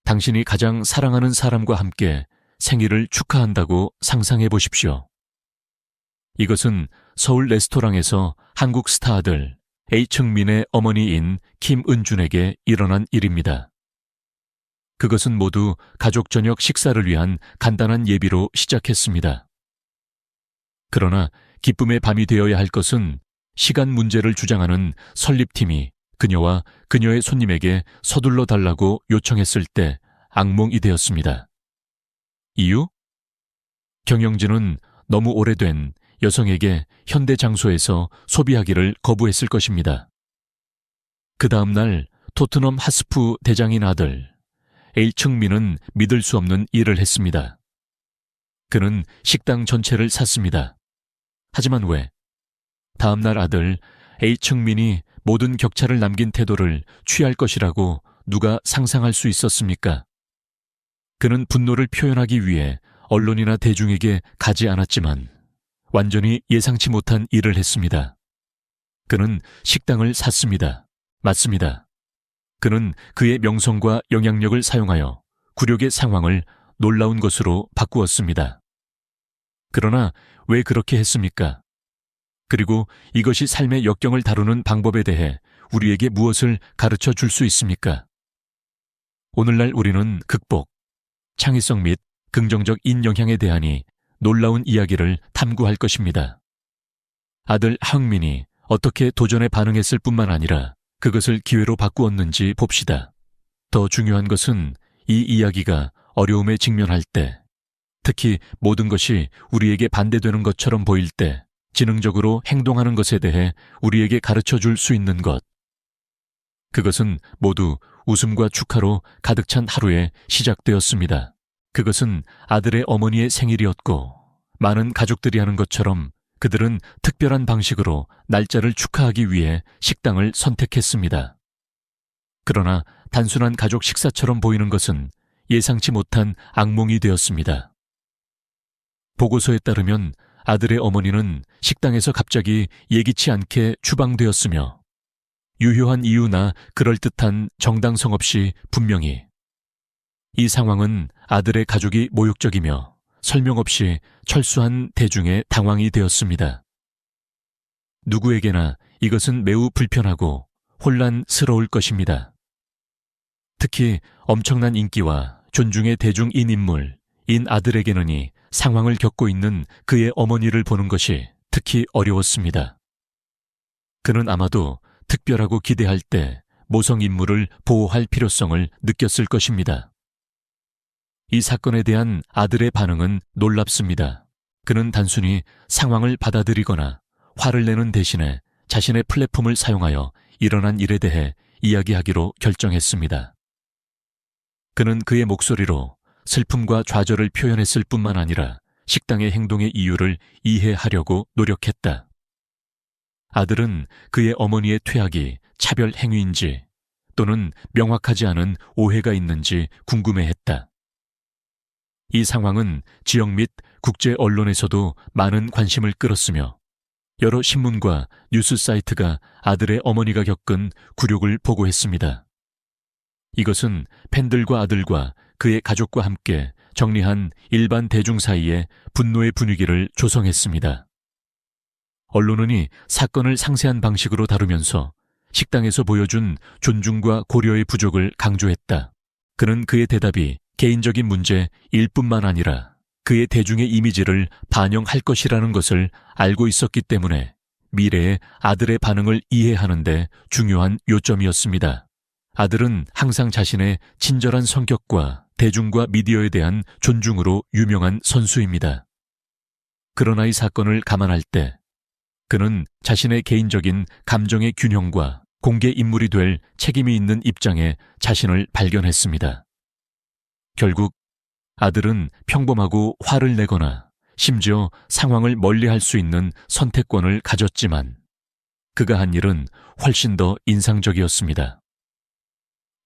당신이 가장 사랑하는 사람과 함께 생일을 축하한다고 상상해 보십시오. 이것은 서울 레스토랑에서 한국 스타 아들 H흥민의 어머니인 김은준에게 일어난 일입니다. 그것은 모두 가족 저녁 식사를 위한 간단한 예비로 시작했습니다. 그러나 기쁨의 밤이 되어야 할 것은 시간 문제를 주장하는 설립팀이 그녀와 그녀의 손님에게 서둘러 달라고 요청했을 때 악몽이 되었습니다. 이유? 경영진은 너무 오래된 여성에게 현대 장소에서 소비하기를 거부했을 것입니다. 그 다음 날 토트넘 하스프 대장인 아들 H흥민은 믿을 수 없는 일을 했습니다. 그는 식당 전체를 샀습니다. 하지만 왜? 다음 날 아들 H흥민이 모든 격차를 남긴 태도를 취할 것이라고 누가 상상할 수 있었습니까? 그는 분노를 표현하기 위해 언론이나 대중에게 가지 않았지만 완전히 예상치 못한 일을 했습니다. 그는 식당을 샀습니다. 맞습니다. 그는 그의 명성과 영향력을 사용하여 굴욕의 상황을 놀라운 것으로 바꾸었습니다. 그러나 왜 그렇게 했습니까? 그리고 이것이 삶의 역경을 다루는 방법에 대해 우리에게 무엇을 가르쳐 줄 수 있습니까? 오늘날 우리는 극복, 창의성 및 긍정적 인영향에 대한 이 놀라운 이야기를 탐구할 것입니다. 아들 흥민이 어떻게 도전에 반응했을 뿐만 아니라 그것을 기회로 바꾸었는지 봅시다. 더 중요한 것은 이 이야기가 어려움에 직면할 때, 특히 모든 것이 우리에게 반대되는 것처럼 보일 때 지능적으로 행동하는 것에 대해 우리에게 가르쳐 줄 수 있는 것. 그것은 모두 웃음과 축하로 가득 찬 하루에 시작되었습니다. 그것은 아들의 어머니의 생일이었고 많은 가족들이 하는 것처럼 그들은 특별한 방식으로 날짜를 축하하기 위해 식당을 선택했습니다. 그러나 단순한 가족 식사처럼 보이는 것은 예상치 못한 악몽이 되었습니다. 보고서에 따르면 아들의 어머니는 식당에서 갑자기 예기치 않게 추방되었으며 유효한 이유나 그럴듯한 정당성 없이 분명히 이 상황은 아들의 가족이 모욕적이며 설명 없이 철수한 대중의 당황이 되었습니다. 누구에게나 이것은 매우 불편하고 혼란스러울 것입니다. 특히 엄청난 인기와 존중의 대중인 인물인 아들에게는 이 상황을 겪고 있는 그의 어머니를 보는 것이 특히 어려웠습니다. 그는 아마도 특별하고 기대할 때 모성 인물을 보호할 필요성을 느꼈을 것입니다. 이 사건에 대한 아들의 반응은 놀랍습니다. 그는 단순히 상황을 받아들이거나 화를 내는 대신에 자신의 플랫폼을 사용하여 일어난 일에 대해 이야기하기로 결정했습니다. 그는 그의 목소리로 슬픔과 좌절을 표현했을 뿐만 아니라 식당의 행동의 이유를 이해하려고 노력했다. 아들은 그의 어머니의 퇴학이 차별 행위인지 또는 명확하지 않은 오해가 있는지 궁금해했다. 이 상황은 지역 및 국제 언론에서도 많은 관심을 끌었으며 여러 신문과 뉴스 사이트가 아들의 어머니가 겪은 굴욕을 보고했습니다. 이것은 팬들과 아들과 그의 가족과 함께 정리한 일반 대중 사이에 분노의 분위기를 조성했습니다. 언론은 이 사건을 상세한 방식으로 다루면서 식당에서 보여준 존중과 고려의 부족을 강조했다. 그는 그의 대답이 개인적인 문제일 뿐만 아니라 그의 대중의 이미지를 반영할 것이라는 것을 알고 있었기 때문에 미래의 아들의 반응을 이해하는 데 중요한 요점이었습니다. 아들은 항상 자신의 친절한 성격과 대중과 미디어에 대한 존중으로 유명한 선수입니다. 그러나 이 사건을 감안할 때 그는 자신의 개인적인 감정의 균형과 공개 인물이 될 책임이 있는 입장에 자신을 발견했습니다. 결국 아들은 평범하고 화를 내거나 심지어 상황을 멀리할 수 있는 선택권을 가졌지만 그가 한 일은 훨씬 더 인상적이었습니다.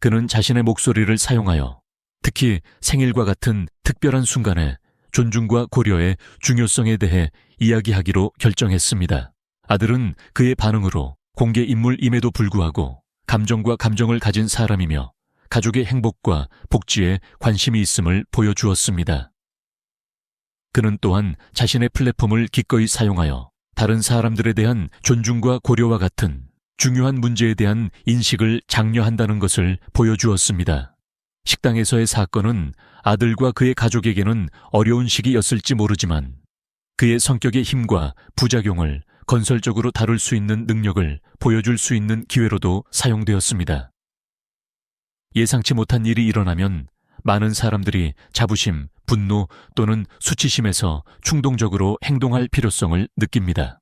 그는 자신의 목소리를 사용하여 특히 생일과 같은 특별한 순간에 존중과 고려의 중요성에 대해 이야기하기로 결정했습니다. 아들은 그의 반응으로 공개 인물임에도 불구하고 감정과 감정을 가진 사람이며 가족의 행복과 복지에 관심이 있음을 보여주었습니다. 그는 또한 자신의 플랫폼을 기꺼이 사용하여 다른 사람들에 대한 존중과 고려와 같은 중요한 문제에 대한 인식을 장려한다는 것을 보여주었습니다. 식당에서의 사건은 아들과 그의 가족에게는 어려운 시기였을지 모르지만 그의 성격의 힘과 부작용을 건설적으로 다룰 수 있는 능력을 보여줄 수 있는 기회로도 사용되었습니다. 예상치 못한 일이 일어나면 많은 사람들이 자부심, 분노 또는 수치심에서 충동적으로 행동할 필요성을 느낍니다.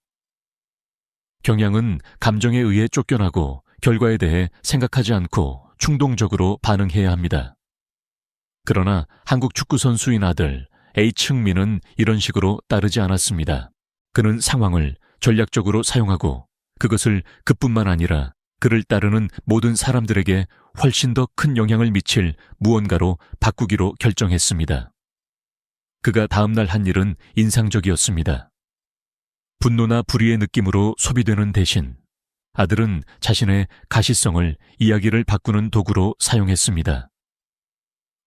경향은 감정에 의해 쫓겨나고 결과에 대해 생각하지 않고 충동적으로 반응해야 합니다. 그러나 한국 축구선수인 아들 H흥민은 이런 식으로 따르지 않았습니다. 그는 상황을 전략적으로 사용하고 그것을 그뿐만 아니라 그를 따르는 모든 사람들에게 훨씬 더 큰 영향을 미칠 무언가로 바꾸기로 결정했습니다. 그가 다음날 한 일은 인상적이었습니다. 분노나 불의의 느낌으로 소비되는 대신 아들은 자신의 가시성을 이야기를 바꾸는 도구로 사용했습니다.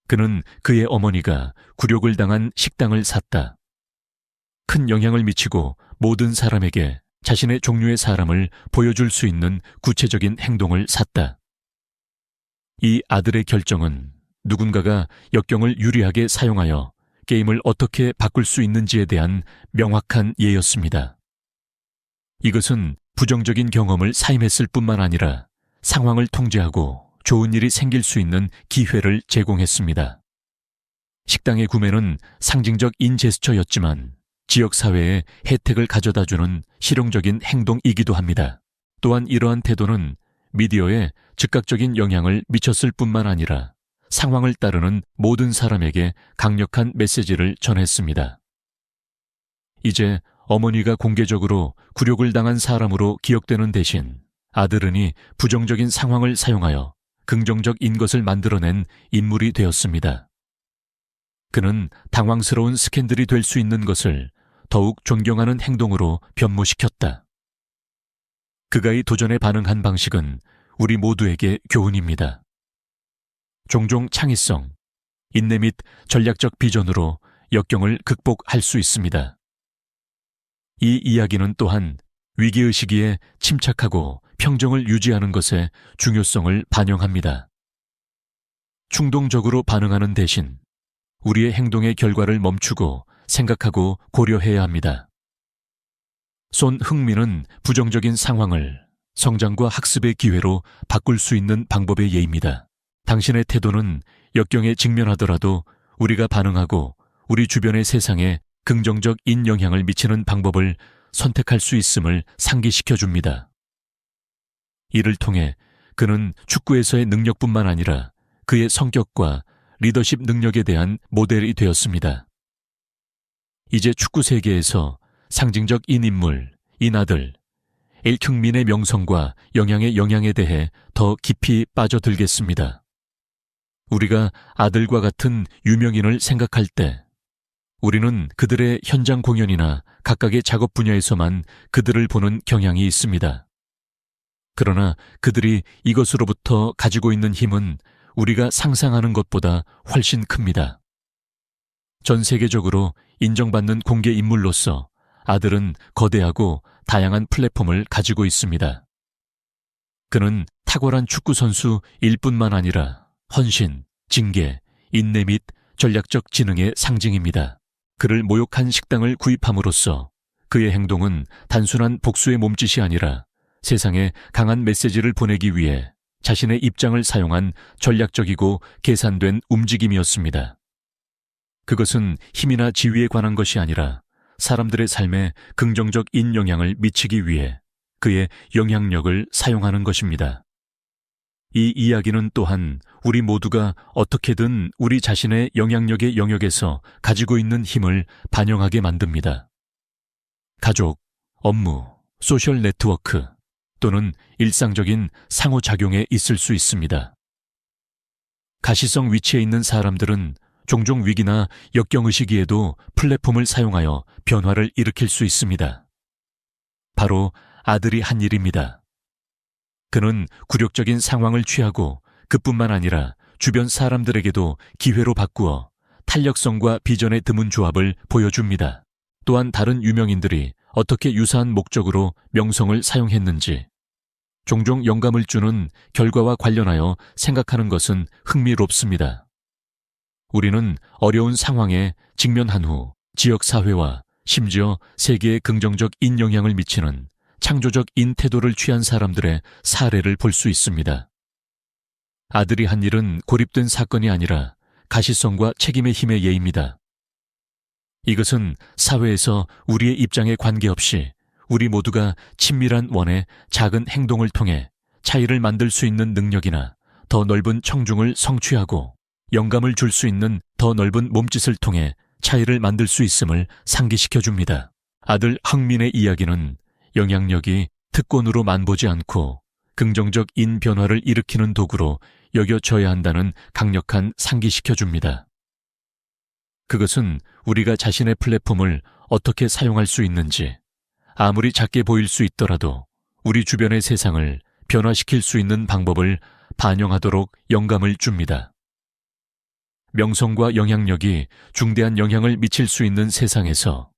그는 그의 어머니가 굴욕을 당한 식당을 샀다. 큰 영향을 미치고 모든 사람에게 자신의 종류의 사람을 보여줄 수 있는 구체적인 행동을 샀다. 이 아들의 결정은 누군가가 역경을 유리하게 사용하여 게임을 어떻게 바꿀 수 있는지에 대한 명확한 예였습니다. 이것은 부정적인 경험을 사임했을 뿐만 아니라 상황을 통제하고 좋은 일이 생길 수 있는 기회를 제공했습니다. 식당의 구매는 상징적 인제스처였지만 지역사회에 혜택을 가져다주는 실용적인 행동이기도 합니다. 또한 이러한 태도는 미디어에 즉각적인 영향을 미쳤을 뿐만 아니라 상황을 따르는 모든 사람에게 강력한 메시지를 전했습니다. 이제 어머니가 공개적으로 굴욕을 당한 사람으로 기억되는 대신 아들은이 부정적인 상황을 사용하여 긍정적인 것을 만들어낸 인물이 되었습니다. 그는 당황스러운 스캔들이 될 수 있는 것을 더욱 존경하는 행동으로 변모시켰다. 그가 이 도전에 반응한 방식은 우리 모두에게 교훈입니다. 종종 창의성, 인내 및 전략적 비전으로 역경을 극복할 수 있습니다. 이 이야기는 또한 위기의식에 침착하고 평정을 유지하는 것의 중요성을 반영합니다. 충동적으로 반응하는 대신 우리의 행동의 결과를 멈추고 생각하고 고려해야 합니다. 손흥민은 부정적인 상황을 성장과 학습의 기회로 바꿀 수 있는 방법의 예입니다. 당신의 태도는 역경에 직면하더라도 우리가 반응하고 우리 주변의 세상에 긍정적 인영향을 미치는 방법을 선택할 수 있음을 상기시켜 줍니다. 이를 통해 그는 축구에서의 능력뿐만 아니라 그의 성격과 리더십 능력에 대한 모델이 되었습니다. 이제 축구 세계에서 상징적 인인물, 인아들, H흥민의 명성과 영향에 대해 더 깊이 빠져들겠습니다. 우리가 아들과 같은 유명인을 생각할 때 우리는 그들의 현장 공연이나 각각의 작업 분야에서만 그들을 보는 경향이 있습니다. 그러나 그들이 이것으로부터 가지고 있는 힘은 우리가 상상하는 것보다 훨씬 큽니다. 전 세계적으로 인정받는 공개 인물로서 아들은 거대하고 다양한 플랫폼을 가지고 있습니다. 그는 탁월한 축구 선수일 뿐만 아니라 헌신, 징계, 인내 및 전략적 지능의 상징입니다. 그를 모욕한 식당을 구입함으로써 그의 행동은 단순한 복수의 몸짓이 아니라 세상에 강한 메시지를 보내기 위해 자신의 입장을 사용한 전략적이고 계산된 움직임이었습니다. 그것은 힘이나 지위에 관한 것이 아니라 사람들의 삶에 긍정적 인영향을 미치기 위해 그의 영향력을 사용하는 것입니다. 이 이야기는 또한 우리 모두가 어떻게든 우리 자신의 영향력의 영역에서 가지고 있는 힘을 반영하게 만듭니다. 가족, 업무, 소셜 네트워크 또는 일상적인 상호작용에 있을 수 있습니다. 가시성 위치에 있는 사람들은 종종 위기나 역경의식기에도 플랫폼을 사용하여 변화를 일으킬 수 있습니다. 바로 아들이 한 일입니다. 그는 굴욕적인 상황을 취하고 그뿐만 아니라 주변 사람들에게도 기회로 바꾸어 탄력성과 비전의 드문 조합을 보여줍니다. 또한 다른 유명인들이 어떻게 유사한 목적으로 명성을 사용했는지, 종종 영감을 주는 결과와 관련하여 생각하는 것은 흥미롭습니다. 우리는 어려운 상황에 직면한 후 지역사회와 심지어 세계에 긍정적 인영향을 미치는 창조적 인태도를 취한 사람들의 사례를 볼 수 있습니다. 아들이 한 일은 고립된 사건이 아니라 가시성과 책임의 힘의 예입니다. 이것은 사회에서 우리의 입장에 관계없이 우리 모두가 친밀한 원의 작은 행동을 통해 차이를 만들 수 있는 능력이나 더 넓은 청중을 성취하고 영감을 줄 수 있는 더 넓은 몸짓을 통해 차이를 만들 수 있음을 상기시켜줍니다. 아들 흥민의 이야기는 영향력이 특권으로 만보지 않고 긍정적 인변화를 일으키는 도구로 여겨져야 한다는 강력한 상기시켜줍니다. 그것은 우리가 자신의 플랫폼을 어떻게 사용할 수 있는지, 아무리 작게 보일 수 있더라도 우리 주변의 세상을 변화시킬 수 있는 방법을 반영하도록 영감을 줍니다. 명성과 영향력이 중대한 영향을 미칠 수 있는 세상에서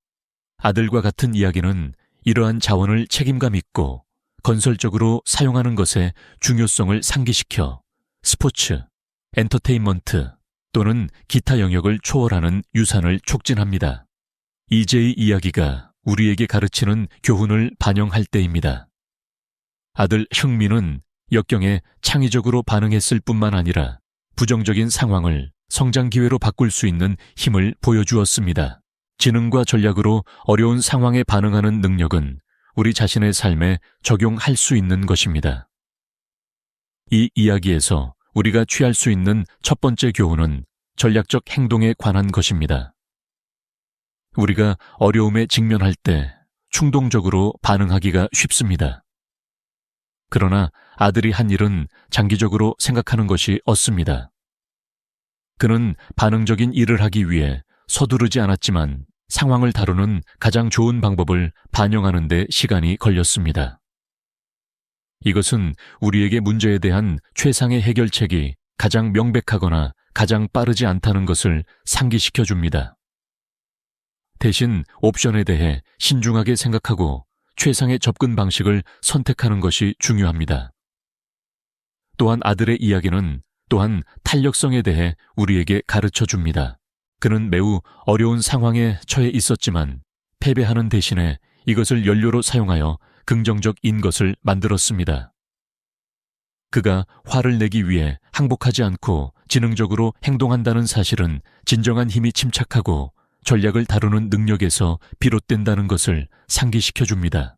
아들과 같은 이야기는 이러한 자원을 책임감 있고 건설적으로 사용하는 것의 중요성을 상기시켜 스포츠, 엔터테인먼트 또는 기타 영역을 초월하는 유산을 촉진합니다. 이제의 이야기가 우리에게 가르치는 교훈을 반영할 때입니다. 아들 흥민은 역경에 창의적으로 반응했을 뿐만 아니라 부정적인 상황을 성장 기회로 바꿀 수 있는 힘을 보여주었습니다. 지능과 전략으로 어려운 상황에 반응하는 능력은 우리 자신의 삶에 적용할 수 있는 것입니다. 이 이야기에서 우리가 취할 수 있는 첫 번째 교훈은 전략적 행동에 관한 것입니다. 우리가 어려움에 직면할 때 충동적으로 반응하기가 쉽습니다. 그러나 아들이 한 일은 장기적으로 생각하는 것이 엇습니다. 그는 반응적인 일을 하기 위해 서두르지 않았지만 상황을 다루는 가장 좋은 방법을 반영하는 데 시간이 걸렸습니다. 이것은 우리에게 문제에 대한 최상의 해결책이 가장 명백하거나 가장 빠르지 않다는 것을 상기시켜 줍니다. 대신 옵션에 대해 신중하게 생각하고 최상의 접근 방식을 선택하는 것이 중요합니다. 또한 아들의 이야기는 또한 탄력성에 대해 우리에게 가르쳐 줍니다. 그는 매우 어려운 상황에 처해 있었지만 패배하는 대신에 이것을 연료로 사용하여 긍정적인 것을 만들었습니다. 그가 화를 내기 위해 항복하지 않고 지능적으로 행동한다는 사실은 진정한 힘이 침착하고 전략을 다루는 능력에서 비롯된다는 것을 상기시켜 줍니다.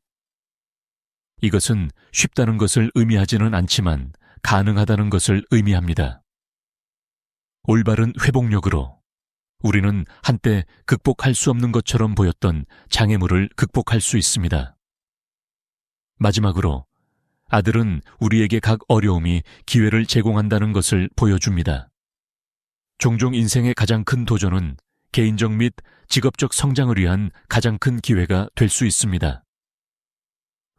이것은 쉽다는 것을 의미하지는 않지만 가능하다는 것을 의미합니다. 올바른 회복력으로 우리는 한때 극복할 수 없는 것처럼 보였던 장애물을 극복할 수 있습니다. 마지막으로 아들은 우리에게 각 어려움이 기회를 제공한다는 것을 보여줍니다. 종종 인생의 가장 큰 도전은 개인적 및 직업적 성장을 위한 가장 큰 기회가 될 수 있습니다.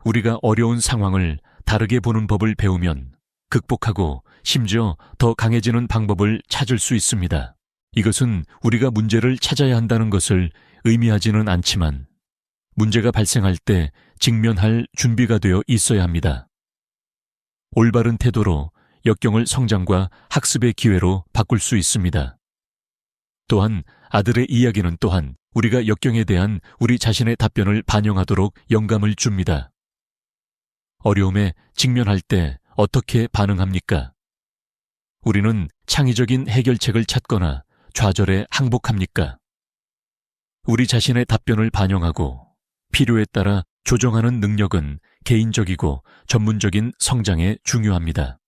우리가 어려운 상황을 다르게 보는 법을 배우면 극복하고 심지어 더 강해지는 방법을 찾을 수 있습니다. 이것은 우리가 문제를 찾아야 한다는 것을 의미하지는 않지만 문제가 발생할 때 직면할 준비가 되어 있어야 합니다. 올바른 태도로 역경을 성장과 학습의 기회로 바꿀 수 있습니다. 또한 아들의 이야기는 또한 우리가 역경에 대한 우리 자신의 답변을 반영하도록 영감을 줍니다. 어려움에 직면할 때 어떻게 반응합니까? 우리는 창의적인 해결책을 찾거나 좌절에 항복합니까? 우리 자신의 답변을 반영하고 필요에 따라 조정하는 능력은 개인적이고 전문적인 성장에 중요합니다.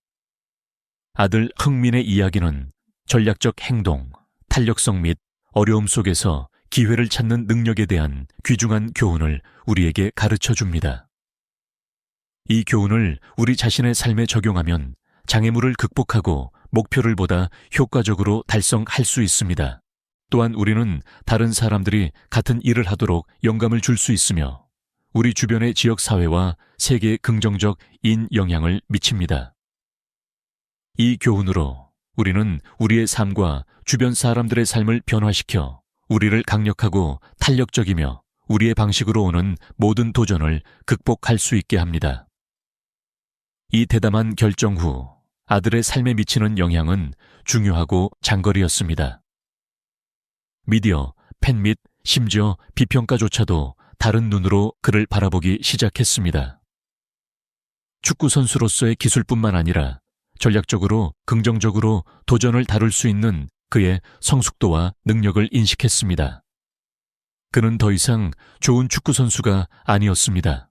아들 흥민의 이야기는 전략적 행동, 탄력성 및 어려움 속에서 기회를 찾는 능력에 대한 귀중한 교훈을 우리에게 가르쳐 줍니다. 이 교훈을 우리 자신의 삶에 적용하면 장애물을 극복하고 목표를 보다 효과적으로 달성할 수 있습니다. 또한 우리는 다른 사람들이 같은 일을 하도록 영감을 줄 수 있으며 우리 주변의 지역사회와 세계에 긍정적 인영향을 미칩니다. 이 교훈으로 우리는 우리의 삶과 주변 사람들의 삶을 변화시켜 우리를 강력하고 탄력적이며 우리의 방식으로 오는 모든 도전을 극복할 수 있게 합니다. 이 대담한 결정 후 아들의 삶에 미치는 영향은 중요하고 장거리였습니다. 미디어, 팬 및 심지어 비평가조차도 다른 눈으로 그를 바라보기 시작했습니다. 축구 선수로서의 기술뿐만 아니라 전략적으로 긍정적으로 도전을 다룰 수 있는 그의 성숙도와 능력을 인식했습니다. 그는 더 이상 좋은 축구 선수가 아니었습니다.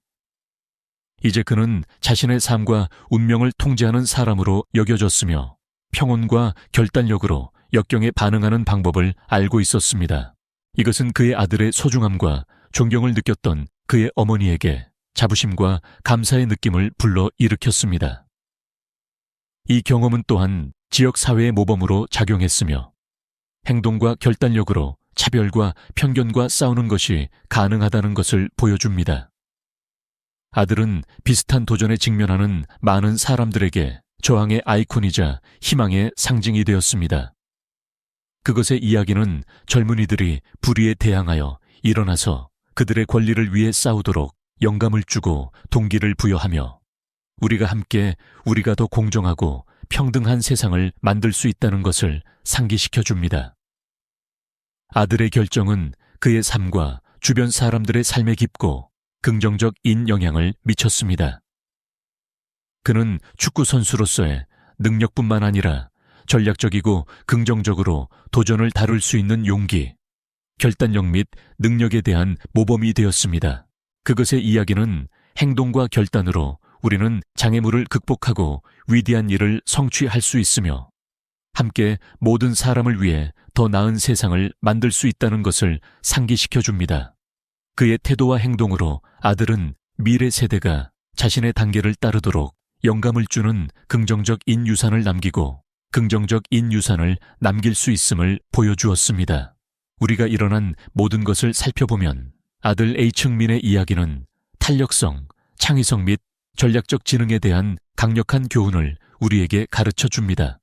이제 그는 자신의 삶과 운명을 통제하는 사람으로 여겨졌으며 평온과 결단력으로 역경에 반응하는 방법을 알고 있었습니다. 이것은 그의 아들의 소중함과 존경을 느꼈던 그의 어머니에게 자부심과 감사의 느낌을 불러 일으켰습니다. 이 경험은 또한 지역사회의 모범으로 작용했으며 행동과 결단력으로 차별과 편견과 싸우는 것이 가능하다는 것을 보여줍니다. 아들은 비슷한 도전에 직면하는 많은 사람들에게 저항의 아이콘이자 희망의 상징이 되었습니다. 그것의 이야기는 젊은이들이 불의에 대항하여 일어나서 그들의 권리를 위해 싸우도록 영감을 주고 동기를 부여하며 우리가 함께 우리가 더 공정하고 평등한 세상을 만들 수 있다는 것을 상기시켜 줍니다. 아들의 결정은 그의 삶과 주변 사람들의 삶에 깊고 긍정적 인영향을 미쳤습니다. 그는 축구 선수로서의 능력뿐만 아니라 전략적이고 긍정적으로 도전을 다룰 수 있는 용기, 결단력 및 능력에 대한 모범이 되었습니다. 그것의 이야기는 행동과 결단으로 우리는 장애물을 극복하고 위대한 일을 성취할 수 있으며 함께 모든 사람을 위해 더 나은 세상을 만들 수 있다는 것을 상기시켜 줍니다. 그의 태도와 행동으로 아들은 미래 세대가 자신의 단계를 따르도록 영감을 주는 긍정적 인유산을 남기고 긍정적 인유산을 남길 수 있음을 보여주었습니다. 우리가 일어난 모든 것을 살펴보면 아들 H흥민의 이야기는 탄력성, 창의성 및 전략적 지능에 대한 강력한 교훈을 우리에게 가르쳐 줍니다.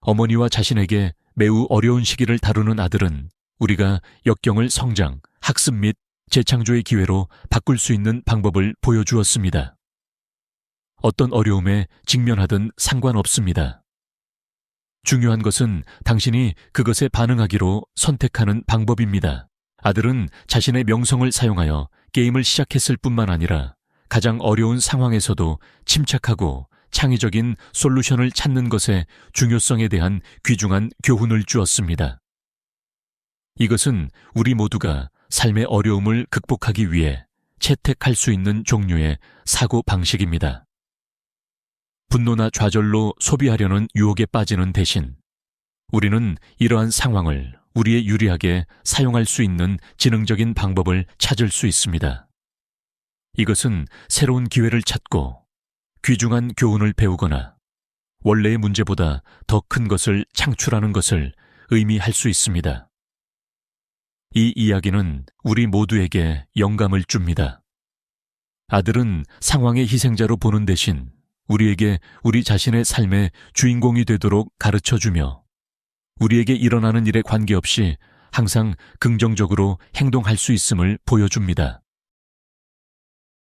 어머니와 자신에게 매우 어려운 시기를 다루는 아들은 우리가 역경을 성장, 학습 및 재창조의 기회로 바꿀 수 있는 방법을 보여주었습니다. 어떤 어려움에 직면하든 상관없습니다. 중요한 것은 당신이 그것에 반응하기로 선택하는 방법입니다. 아들은 자신의 명성을 사용하여 게임을 시작했을 뿐만 아니라 가장 어려운 상황에서도 침착하고 창의적인 솔루션을 찾는 것의 중요성에 대한 귀중한 교훈을 주었습니다. 이것은 우리 모두가 삶의 어려움을 극복하기 위해 채택할 수 있는 종류의 사고 방식입니다. 분노나 좌절로 소비하려는 유혹에 빠지는 대신 우리는 이러한 상황을 우리의 유리하게 사용할 수 있는 지능적인 방법을 찾을 수 있습니다. 이것은 새로운 기회를 찾고 귀중한 교훈을 배우거나 원래의 문제보다 더 큰 것을 창출하는 것을 의미할 수 있습니다. 이 이야기는 우리 모두에게 영감을 줍니다. 아들은 상황의 희생자로 보는 대신 우리에게 우리 자신의 삶의 주인공이 되도록 가르쳐주며 우리에게 일어나는 일에 관계없이 항상 긍정적으로 행동할 수 있음을 보여줍니다.